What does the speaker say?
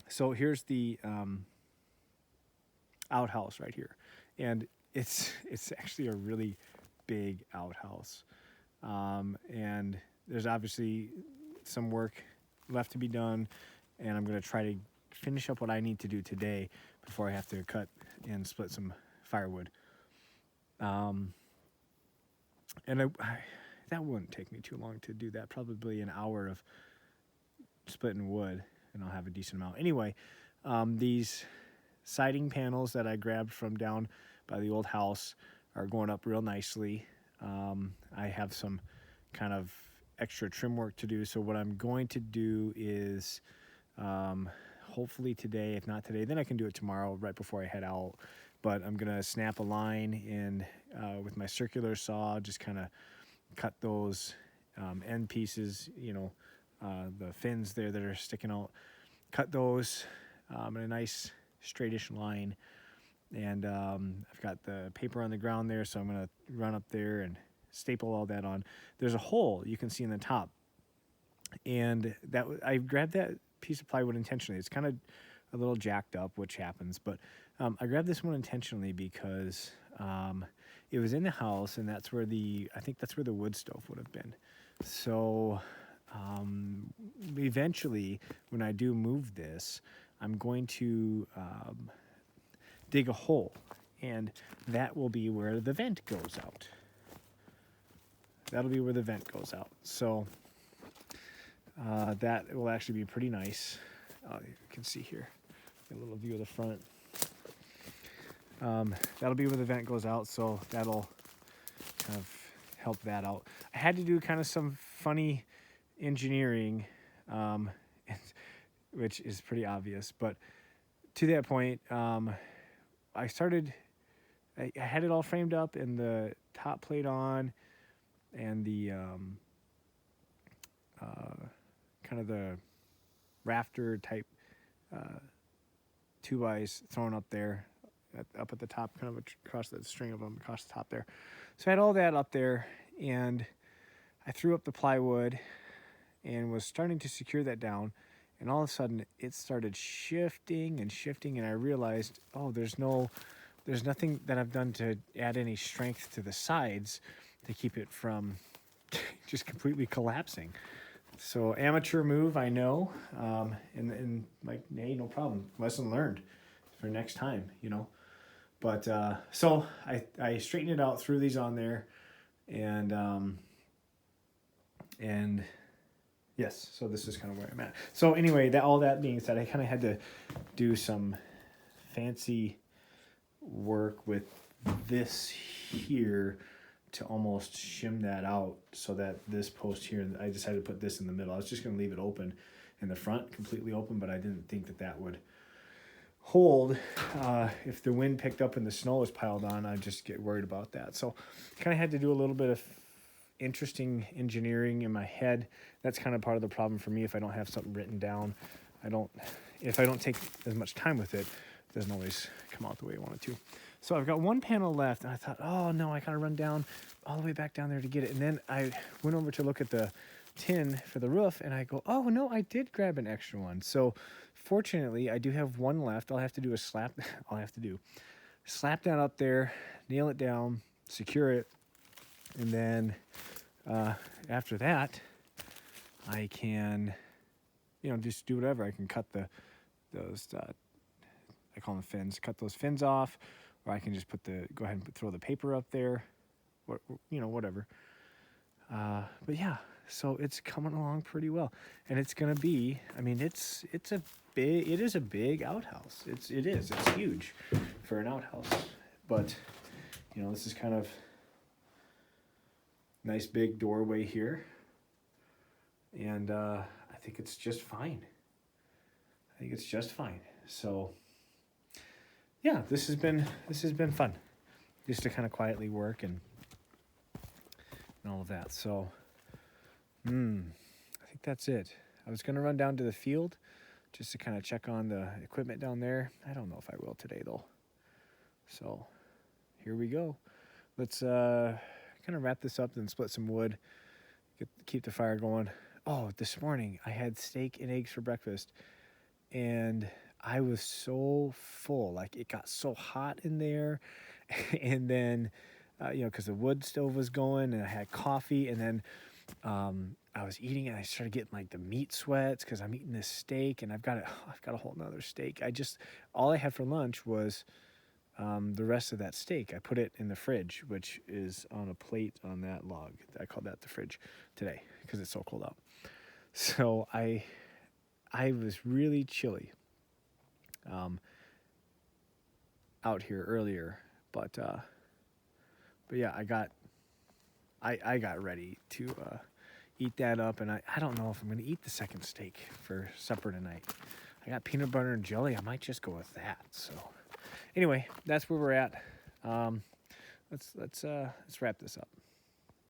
So here's the outhouse right here, and it's actually a really big outhouse, and there's obviously some work left to be done, and I'm gonna try to finish up what I need to do today before I have to cut and split some firewood. Um, and that wouldn't take me too long to do that. Probably an hour of splitting wood, and I'll have a decent amount. Anyway, these siding panels that I grabbed from down by the old house are going up real nicely. I have some kind of extra trim work to do, so what I'm going to do is hopefully today, if not today, then I can do it tomorrow right before I head out. But I'm gonna snap a line and with my circular saw, just kind of cut those end pieces, the fins there that are sticking out, cut those in a nice straightish line. And I've got the paper on the ground there, so I'm gonna run up there and staple all that on. There's a hole you can see in the top, and I grabbed that piece of plywood intentionally. It's kind of a little jacked up, which happens, but I grabbed this one intentionally because it was in the house, and I think that's where the wood stove would have been. So eventually, when I do move this, I'm going to dig a hole, and that will be where the vent goes out. That'll be where the vent goes out. So that will actually be pretty nice. You can see here, a little view of the front. That'll be where the vent goes out, so that'll kind of help that out. I had to do kind of some funny engineering, which is pretty obvious, but to that point, I had it all framed up and the top plate on, and the kind of the rafter type 2x thrown up there, up at the top, kind of across the string of them across the top there. So I had all that up there, and I threw up the plywood and was starting to secure that down, and all of a sudden it started shifting and shifting, and I realized, oh, there's nothing that I've done to add any strength to the sides to keep it from just completely collapsing. So amateur move, I know, and like, hey, no problem, lesson learned for next time. But so I straightened it out, threw these on there, and yes, so this is kind of where I'm at. So anyway, all that being said, I kind of had to do some fancy work with this here to almost shim that out, so that this post here, I decided to put this in the middle. I was just going to leave it open in the front, completely open, but I didn't think that would hold. If the wind picked up and the snow was piled on, I'd just get worried about that. So kind of had to do a little bit of interesting engineering in my head. That's kind of part of the problem for me. If I don't have something written down, if I don't take as much time with it, it doesn't always come out the way I want it to. So I've got one panel left, and I thought, oh no, I gotta run down all the way back down there to get it. And then I went over to look at the tin for the roof, and I go, oh no, I did grab an extra one. So fortunately, I do have one left. All I have to do is slap that up there, nail it down, secure it, and then after that, I can, just do whatever. I can cut those, I call them fins, cut those fins off, or I can just go ahead and throw the paper up there, whatever. But yeah, so it's coming along pretty well, and it's gonna be. I mean, it is a big outhouse. It's huge for an outhouse, but this is kind of nice big doorway here, and I think it's just fine. So yeah, this has been fun, just to kind of quietly work and all of that. So I think that's it. I was gonna run down to the field just to kind of check on the equipment down there. I don't know if I will today though. So here we go. Let's kind of wrap this up and split some wood, keep the fire going. Oh, this morning I had steak and eggs for breakfast, and I was so full. Like it got so hot in there, and then because the wood stove was going, and I had coffee, and then I was eating, and I started getting like the meat sweats because I'm eating this steak, and I've got a whole nother steak. All I had for lunch was the rest of that steak. I put it in the fridge, which is on a plate on that log. I called that the fridge today because it's so cold out. So I was really chilly out here earlier, but yeah, I got ready to eat that up, and I don't know if I'm gonna eat the second steak for supper tonight. I got peanut butter and jelly. I might just go with that. So anyway, that's where we're at. Let's wrap this up.